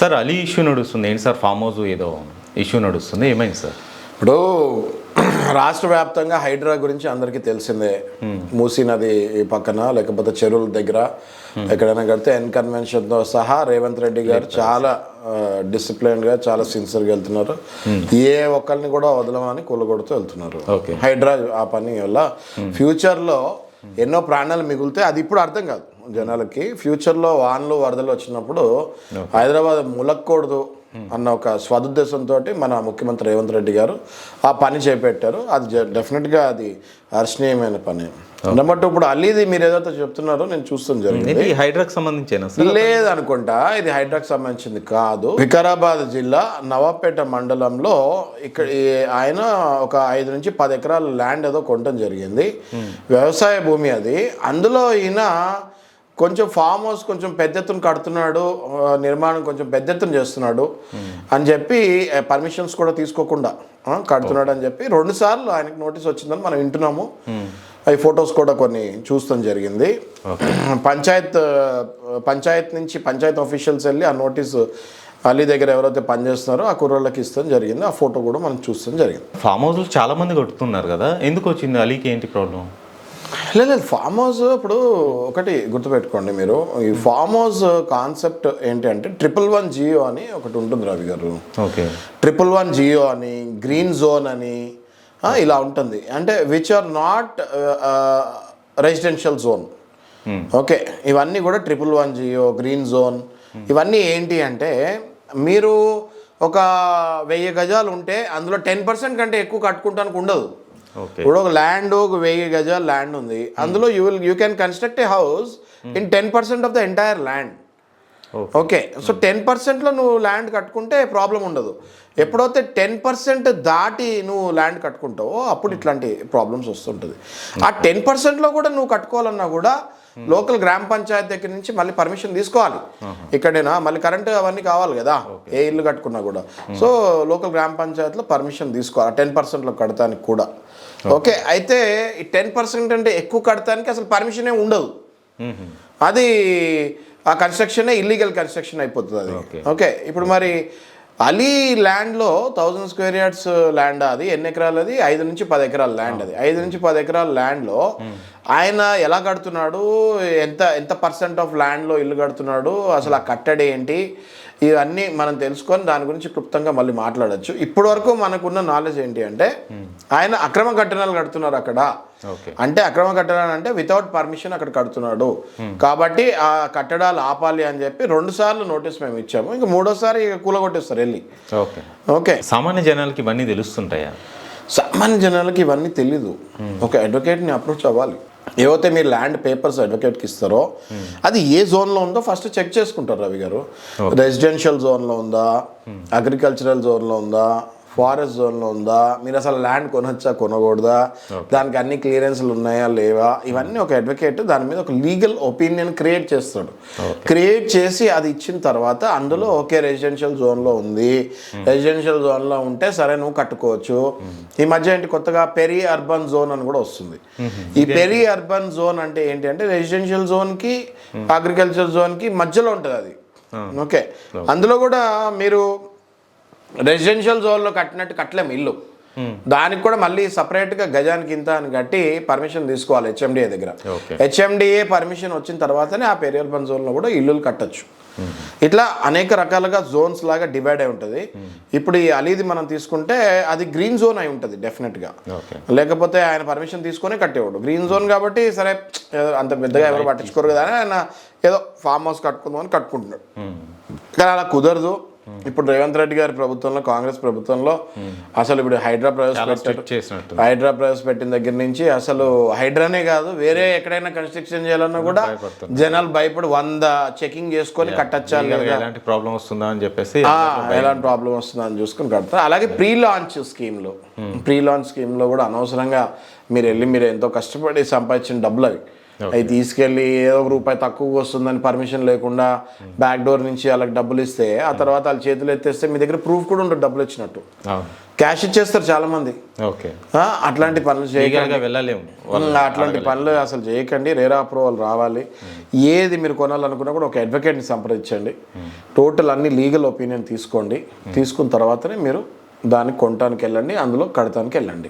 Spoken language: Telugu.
సార్ అలీ ఇష్యూ నడుస్తుంది ఏంటి సార్? ఫామ్ హౌస్ ఏదో ఇష్యూ నడుస్తుంది, ఏమైంది సార్? ఇప్పుడు రాష్ట్ర వ్యాప్తంగా హైడ్రా గురించి అందరికీ తెలిసిందే. మూసీ నది పక్కన లేకపోతే చెరువుల దగ్గర ఎక్కడైనా కడితే కన్వెన్షన్తో సహా రేవంత్ రెడ్డి గారు చాలా డిసిప్లిన్గా చాలా సిన్సియర్గా వెళ్తున్నారు. ఏ ఒక్కరిని కూడా వదలమని కూలగొడుతూ వెళ్తున్నారు. హైడ్రా ఆ పని వల్ల ఫ్యూచర్లో ఎన్నో ప్రాణాలు మిగులితే అది ఇప్పుడు అర్థం కాదు జనాలకి. ఫ్యూచర్లో వానలు వరదలు వచ్చినప్పుడు హైదరాబాద్ ములక్కూడదు అన్న ఒక స్వదుద్దేశంతో మన ముఖ్యమంత్రి రేవంత్ రెడ్డి గారు ఆ పని చేపట్టారు. అది డెఫినెట్గా అది హర్షణీయమైన పని. నెంబర్ 2, ఇప్పుడు అలీది మీరు ఏదైతే చెప్తున్నారో నేను చూస్తాను జరిగింది హైడ్రాకి సంబంధించి లేదనుకుంటా. ఇది హైడ్రాకి సంబంధించింది కాదు. వికారాబాద్ జిల్లా నవాపేట మండలంలో ఇక్కడ ఆయన ఒక 5 నుంచి 10 ఎకరాల ల్యాండ్ ఏదో కొనడం జరిగింది. వ్యవసాయ భూమి అది. అందులో ఈయన కొంచెం ఫామ్ హౌస్ కొంచెం పెద్ద ఎత్తున కడుతున్నాడు, నిర్మాణం కొంచెం పెద్ద ఎత్తున చేస్తున్నాడు అని చెప్పి పర్మిషన్స్ కూడా తీసుకోకుండా కడుతున్నాడు అని చెప్పి 2 సార్లు ఆయనకు నోటీస్ వచ్చిందని మనం వింటున్నాము. అవి ఫొటోస్ కూడా కొన్ని చూస్తాం జరిగింది. పంచాయత్ నుంచి పంచాయత్ ఆఫీషియల్స్ వెళ్ళి ఆ నోటీసు అలీ దగ్గర ఎవరైతే పనిచేస్తున్నారో ఆ కుర్రోళ్ళకి ఇస్తాం జరిగింది. ఆ ఫోటో కూడా మనం చూస్తాం జరిగింది. ఫామ్ హౌస్లు చాలా మంది కడుతున్నారు కదా, ఎందుకు వచ్చింది అలీకి? ఏంటి ప్రాబ్లం? లేదు, ఫామ్ హౌస్ ఇప్పుడు ఒకటి గుర్తుపెట్టుకోండి మీరు. ఈ ఫామ్ హౌస్ కాన్సెప్ట్ ఏంటి అంటే 111 జియో అని ఒకటి ఉంటుంది రవి గారు. ఓకే, 111 జియో అని, గ్రీన్ జోన్ అని ఇలా ఉంటుంది. అంటే which are not residential zone. Okay, ఇవన్నీ కూడా 111 జియో, గ్రీన్ జోన్ ఇవన్నీ ఏంటి అంటే మీరు ఒక 1000 గజాలు ఉంటే అందులో 10% కంటే ఎక్కువ కట్టుకుంటానికి ఉండదు. ఇప్పుడు ఒక ల్యాండ్, ఒక 1000 గజాల ల్యాండ్ ఉంది, అందులో you can construct a house in 10% of the entire land. Okay, so 10%లో నువ్వు ల్యాండ్ కట్టుకుంటే ప్రాబ్లం ఉండదు. ఎప్పుడైతే 10% దాటి నువ్వు ల్యాండ్ కట్టుకుంటావో అప్పుడు ఇట్లాంటి ప్రాబ్లమ్స్ వస్తుంటుంది. ఆ 10%లో కూడా నువ్వు కట్టుకోవాలన్నా కూడా లోకల్ గ్రామ పంచాయతీ దగ్గర నుంచి మళ్ళీ పర్మిషన్ తీసుకోవాలి. ఇక్కడేనా మళ్ళీ కరెంటు అవన్నీ కావాలి కదా, ఏ ఇల్లు కట్టుకున్నా కూడా. సో లోకల్ గ్రామ పంచాయతీలో పర్మిషన్ తీసుకోవాలి 10%లో కడతానికి కూడా. ఓకే, అయితే ఈ 10% అంటే ఎక్కువ కడతానికి అసలు పర్మిషనే ఉండదు. అది ఆ కన్స్ట్రక్షనే ఇల్లీగల్ కన్స్ట్రక్షన్ అయిపోతుంది అది. ఓకే, ఇప్పుడు మరి అలీ ల్యాండ్లో 1000 స్క్వేర్ యార్డ్స్ ల్యాండ్, అది ఎన్ని ఎకరాలు? అది 5 నుంచి 10 ఎకరాల ల్యాండ్. అది 5 నుంచి 10 ఎకరాల ల్యాండ్లో ఆయన ఎలా కడుతున్నాడు, ఎంత పర్సెంట్ ఆఫ్ ల్యాండ్లో ఇల్లు కడుతున్నాడు, అసలు ఆ కట్టడి ఏంటి, ఇవన్నీ మనం తెలుసుకొని దాని గురించి క్లుప్తంగా మళ్ళీ మాట్లాడచ్చు. ఇప్పటి వరకు మనకున్న నాలెడ్జ్ ఏంటి అంటే ఆయన అక్రమ కట్టడాలు కడుతున్నారు అక్కడ. అంటే అక్రమ కట్టడాలు అంటే వితౌట్ పర్మిషన్ అక్కడ కడుతున్నాడు కాబట్టి ఆ కట్టడాలు ఆపాలి అని చెప్పి 2 సార్లు నోటీస్ మేము ఇచ్చాము. ఇంకా 3వసారి కూలగొట్టేస్తారు వెళ్ళి. ఓకే, సామాన్య జనాలకి ఇవన్నీ తెలుస్తుంటాయా? సామాన్య జనాలకి ఇవన్నీ తెలీదు. ఒక అడ్వకేట్ని అప్రోచ్ అవ్వాలి. ఏవైతే మీరు ల్యాండ్ పేపర్స్ అడ్వకేట్కి ఇస్తారో అది ఏ జోన్లో ఉందో ఫస్ట్ చెక్ చేసుకుంటారు రవి గారు. రెసిడెన్షియల్ జోన్లో ఉందా, అగ్రికల్చరల్ జోన్లో ఉందా, ఫారెస్ట్ జోన్లో ఉందా, మీరు అసలు ల్యాండ్ కొనొచ్చా కొనకూడదా, దానికి అన్ని క్లియరెన్స్లు ఉన్నాయా లేవా, ఇవన్నీ ఒక అడ్వకేట్ దాని మీద ఒక లీగల్ ఒపీనియన్ క్రియేట్ చేస్తాడు. క్రియేట్ చేసి అది ఇచ్చిన తర్వాత అందులో ఓకే రెసిడెన్షియల్ జోన్లో ఉంది, రెసిడెన్షియల్ జోన్లో ఉంటే సరే నువ్వు కట్టుకోవచ్చు. ఈ మధ్య ఏంటి కొత్తగా పెరీ అర్బన్ జోన్ అని కూడా వస్తుంది. ఈ పెరీ అర్బన్ జోన్ అంటే ఏంటి అంటే రెసిడెన్షియల్ జోన్కి అగ్రికల్చర్ జోన్కి మధ్యలో ఉంటుంది అది. ఓకే, అందులో కూడా మీరు రెసిడెన్షియల్ జోన్లో కట్టినట్టు కట్టలేము ఇల్లు, దానికి కూడా మళ్ళీ సపరేట్గా గజానికి ఇంత అని కట్టి పర్మిషన్ తీసుకోవాలి హెచ్ఎండిఏ దగ్గర. హెచ్ఎండిఏ పర్మిషన్ వచ్చిన తర్వాతనే ఆ పెరీ అర్బన్ జోన్లో కూడా ఇల్లులు కట్టచ్చు. ఇట్లా అనేక రకాలుగా జోన్స్ లాగా డివైడ్ అయి ఉంటుంది. ఇప్పుడు ఈ అలీది మనం తీసుకుంటే అది గ్రీన్ జోన్ అయి ఉంటుంది డెఫినెట్గా, లేకపోతే ఆయన పర్మిషన్ తీసుకొని కట్టేవాడు. గ్రీన్ జోన్ కాబట్టి సరే అంత పెద్దగా ఎవరు పట్టించుకోరు కదా అని ఆయన ఏదో ఫామ్ హౌస్ కట్టుకుందామని కట్టుకుంటున్నాడు. కానీ అలా కుదరదు. ఇప్పుడు రేవంత్ రెడ్డి గారి ప్రభుత్వంలో, కాంగ్రెస్ ప్రభుత్వంలో అసలు ఇప్పుడు హైడ్రా ప్రవేశపెట్టిన దగ్గర నుంచి అసలు హైడ్రానే కాదు వేరే ఎక్కడైనా కన్స్ట్రక్షన్ చేయాలన్నా కూడా జనాలు భయపడి 100 చెకింగ్ చేసుకొని కట్టచ్చా, ఎలాంటి ప్రాబ్లం వస్తుందా అని చెప్పేసి, ఎలాంటి ప్రాబ్లం వస్తుందా అని చూసుకొని కడతారు. అలాగే ప్రీ లాంచ్ స్కీమ్లో కూడా అనవసరంగా మీరు ఎంతో కష్టపడి సంపాదించిన డబ్బులు అవి అవి తీసుకెళ్ళి ఏదో ఒక రూపాయి తక్కువ వస్తుందని పర్మిషన్ లేకుండా బ్యాక్ డోర్ నుంచి వాళ్ళకి డబ్బులు ఇస్తే ఆ తర్వాత వాళ్ళ చేతులు ఎత్తేస్తే మీ దగ్గర ప్రూఫ్ కూడా ఉండదు డబ్బులు వచ్చినట్టు, క్యాష్ ఇచ్చేస్తారు చాలా మంది. ఓకే, అట్లాంటి పనులు చేయకండి, వెళ్ళలేము, అట్లాంటి పనులు అసలు చేయకండి. రేరా అప్రూవల్ రావాలి. ఏది మీరు కొనాలనుకున్నా కూడా ఒక అడ్వకేట్ని సంప్రదించండి. టోటల్ అన్ని లీగల్ ఒపీనియన్ తీసుకోండి. తీసుకున్న తర్వాతనే మీరు దాన్ని కొనటానికి వెళ్ళండి, అందులో కడతానికి వెళ్ళండి.